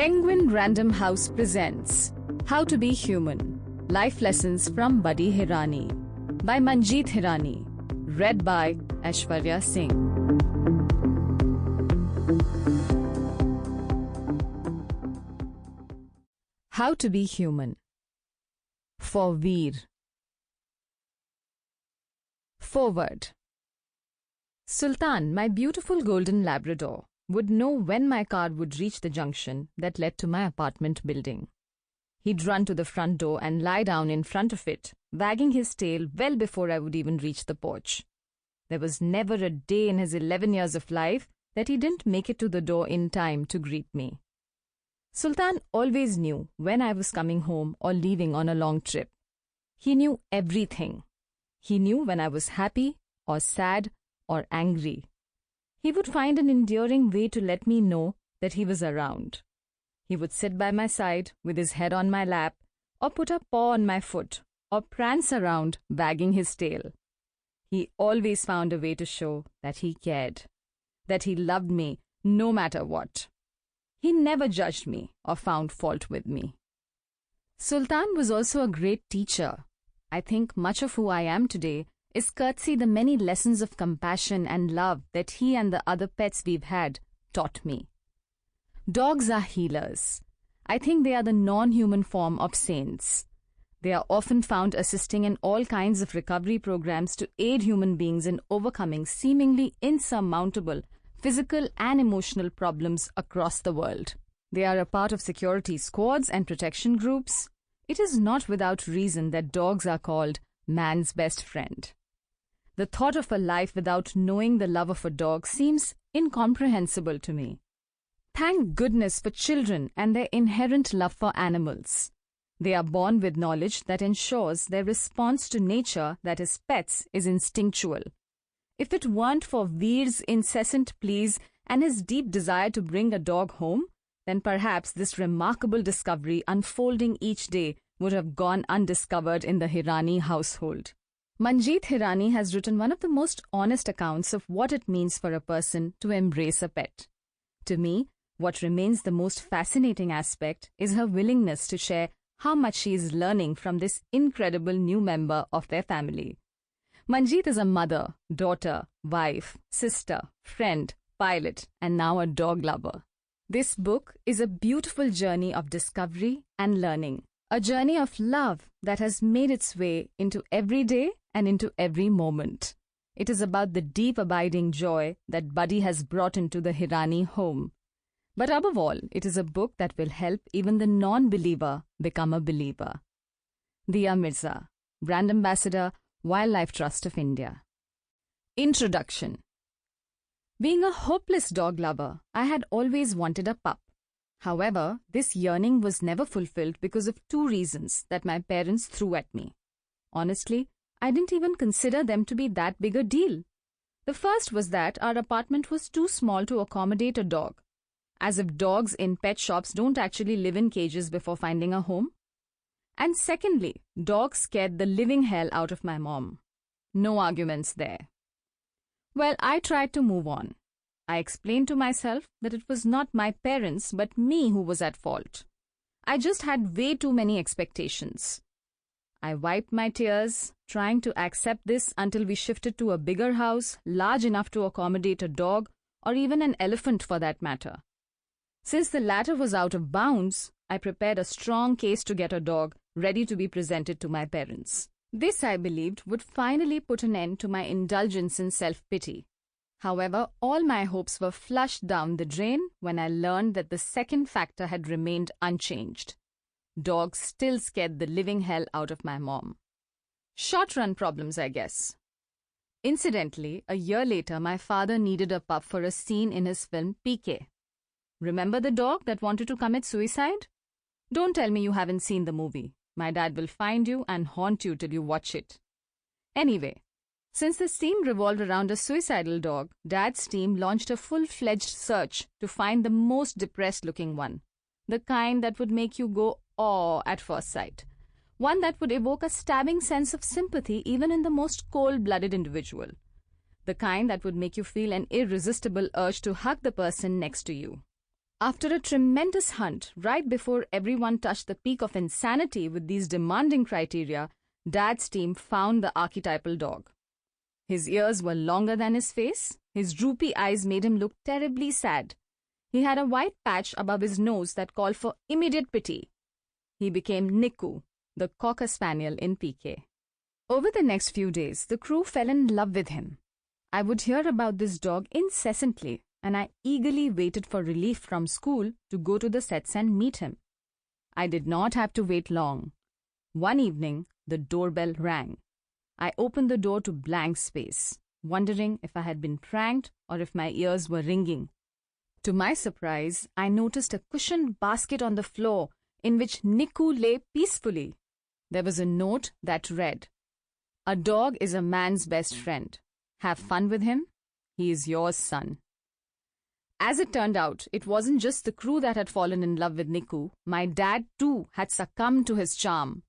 Penguin Random House presents How to Be Human, Life Lessons from Buddy Hirani by Manjeet Hirani, read by Aishwarya Singh. How to Be Human. For Veer. Forward. Sultan, my beautiful golden Labrador, would know when my car would reach the junction that led to my apartment building. He'd run to the front door and lie down in front of it, wagging his tail well before I would even reach the porch. There was never a day in his 11 years of life that he didn't make it to the door in time to greet me. Sultan always knew when I was coming home or leaving on a long trip. He knew everything. He knew when I was happy or sad or angry. He would find an endearing way to let me know that he was around. He would sit by my side with his head on my lap, or put a paw on my foot, or prance around wagging his tail. He always found a way to show that he cared, that he loved me no matter what. He never judged me or found fault with me. Sultan was also a great teacher. I think much of who I am today is courtesy the many lessons of compassion and love that he and the other pets we've had taught me. Dogs are healers. I think they are the non-human form of saints. They are often found assisting in all kinds of recovery programs to aid human beings in overcoming seemingly insurmountable physical and emotional problems across the world. They are a part of security squads and protection groups. It is not without reason that dogs are called man's best friend. The thought of a life without knowing the love of a dog seems incomprehensible to me. Thank goodness for children and their inherent love for animals. They are born with knowledge that ensures their response to nature, that is pets, is instinctual. If it weren't for Veer's incessant pleas and his deep desire to bring a dog home, then perhaps this remarkable discovery unfolding each day would have gone undiscovered in the Hirani household. Manjeet Hirani has written one of the most honest accounts of what it means for a person to embrace a pet. To me, what remains the most fascinating aspect is her willingness to share how much she is learning from this incredible new member of their family. Manjeet is a mother, daughter, wife, sister, friend, pilot, and now a dog lover. This book is a beautiful journey of discovery and learning, a journey of love that has made its way into every day and into every moment. It is about the deep abiding joy that Buddy has brought into the Hirani home. But above all, it is a book that will help even the non-believer become a believer. Diya Mirza, Brand Ambassador, Wildlife Trust of India. Introduction. Being a hopeless dog lover, I had always wanted a pup. However, this yearning was never fulfilled because of two reasons that my parents threw at me. Honestly, I didn't even consider them to be that big a deal. The first was that our apartment was too small to accommodate a dog, as if dogs in pet shops don't actually live in cages before finding a home. And secondly, dogs scared the living hell out of my mom. No arguments there. Well, I tried to move on. I explained to myself that it was not my parents but me who was at fault. I just had way too many expectations. I wiped my tears, trying to accept this until we shifted to a bigger house, large enough to accommodate a dog or even an elephant for that matter. Since the latter was out of bounds, I prepared a strong case to get a dog ready to be presented to my parents. This, I believed, would finally put an end to my indulgence in self-pity. However, all my hopes were flushed down the drain when I learned that the second factor had remained unchanged. Dogs still scared the living hell out of my mom. Short-run problems, I guess. Incidentally, a year later, my father needed a pup for a scene in his film PK. Remember the dog that wanted to commit suicide? Don't tell me you haven't seen the movie. My dad will find you and haunt you till you watch it. Anyway, since the scene revolved around a suicidal dog, Dad's team launched a full-fledged search to find the most depressed-looking one. The kind that would make you go, awe at first sight. One that would evoke a stabbing sense of sympathy even in the most cold-blooded individual. The kind that would make you feel an irresistible urge to hug the person next to you. After a tremendous hunt, right before everyone touched the peak of insanity with these demanding criteria, Dad's team found the archetypal dog. His ears were longer than his face. His droopy eyes made him look terribly sad. He had a white patch above his nose that called for immediate pity. He became Niku, the Cocker Spaniel in PK. Over the next few days, the crew fell in love with him. I would hear about this dog incessantly, and I eagerly waited for relief from school to go to the sets and meet him. I did not have to wait long. One evening, the doorbell rang. I opened the door to blank space, wondering if I had been pranked or if my ears were ringing. To my surprise, I noticed a cushioned basket on the floor in which Niku lay peacefully. There was a note that read, "A dog is a man's best friend. Have fun with him. He is yours, son." As it turned out, it wasn't just the crew that had fallen in love with Niku. My dad, too, had succumbed to his charm.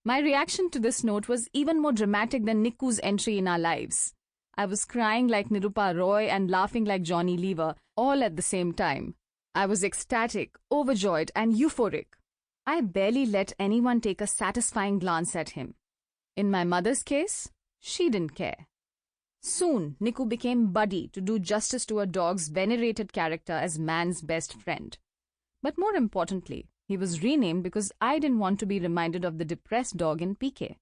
My reaction to this note was even more dramatic than Niku's entry in our lives. I was crying like Nirupa Roy and laughing like Johnny Lever, all at the same time. I was ecstatic, overjoyed, and euphoric. I barely let anyone take a satisfying glance at him. In my mother's case, she didn't care. Soon, Niku became Buddy to do justice to a dog's venerated character as man's best friend. But more importantly, he was renamed because I didn't want to be reminded of the depressed dog in PK.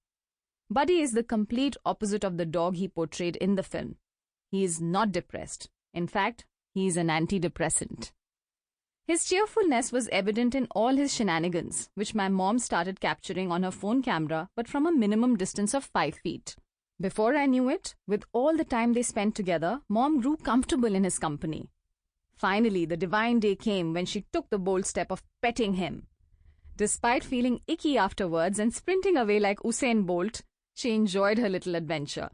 Buddy is the complete opposite of the dog he portrayed in the film. He is not depressed. In fact, he is an antidepressant. His cheerfulness was evident in all his shenanigans, which my mom started capturing on her phone camera, but from a minimum distance of 5 feet. Before I knew it, with all the time they spent together, Mom grew comfortable in his company. Finally, the divine day came when she took the bold step of petting him. Despite feeling icky afterwards and sprinting away like Usain Bolt, she enjoyed her little adventure.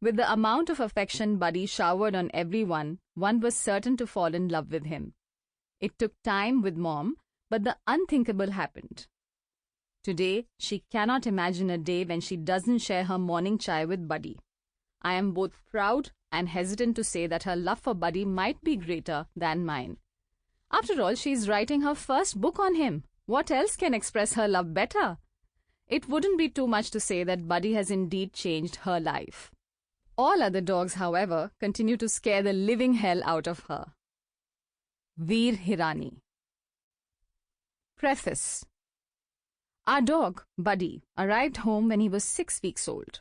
With the amount of affection Buddy showered on everyone, one was certain to fall in love with him. It took time with Mom, but the unthinkable happened. Today, she cannot imagine a day when she doesn't share her morning chai with Buddy. I am both proud and hesitant to say that her love for Buddy might be greater than mine. After all, she is writing her first book on him. What else can express her love better? It wouldn't be too much to say that Buddy has indeed changed her life. All other dogs, however, continue to scare the living hell out of her. Veer Hirani. Preface. Our dog, Buddy, arrived home when he was 6 weeks old.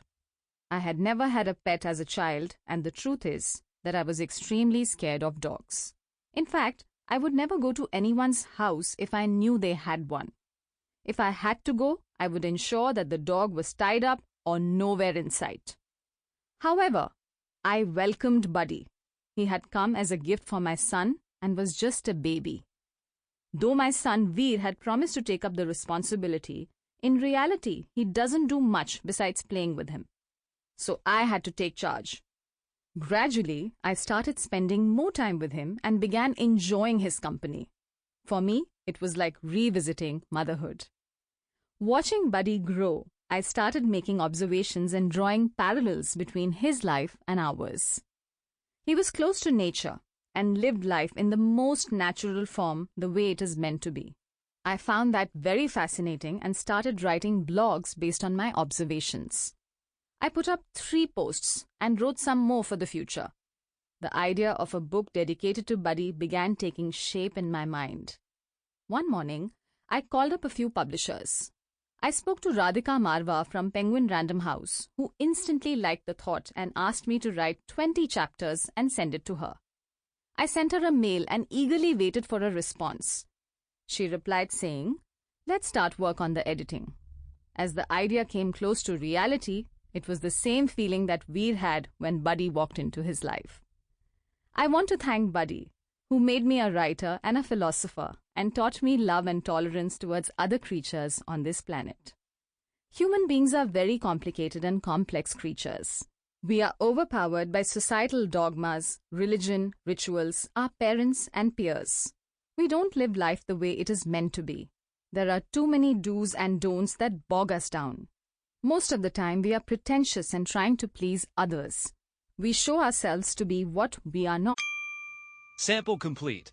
I had never had a pet as a child, and the truth is that I was extremely scared of dogs. In fact, I would never go to anyone's house if I knew they had one. If I had to go, I would ensure that the dog was tied up or nowhere in sight. However, I welcomed Buddy. He had come as a gift for my son and was just a baby. Though my son Veer had promised to take up the responsibility, in reality, he doesn't do much besides playing with him. So I had to take charge. Gradually, I started spending more time with him and began enjoying his company. For me, it was like revisiting motherhood. Watching Buddy grow, I started making observations and drawing parallels between his life and ours. He was close to nature and lived life in the most natural form, the way it is meant to be. I found that very fascinating and started writing blogs based on my observations. I put up 3 posts and wrote some more for the future. The idea of a book dedicated to Buddy began taking shape in my mind. One morning, I called up a few publishers. I spoke to Radhika Marwa from Penguin Random House, who instantly liked the thought and asked me to write 20 chapters and send it to her. I sent her a mail and eagerly waited for a response. She replied saying, "Let's start work on the editing." As the idea came close to reality, it was the same feeling that Veer had when Buddy walked into his life. I want to thank Buddy, who made me a writer and a philosopher and taught me love and tolerance towards other creatures on this planet. Human beings are very complicated and complex creatures. We are overpowered by societal dogmas, religion, rituals, our parents and peers. We don't live life the way it is meant to be. There are too many do's and don'ts that bog us down. Most of the time, we are pretentious and trying to please others. We show ourselves to be what we are not. Sample complete.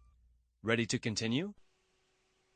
Ready to continue?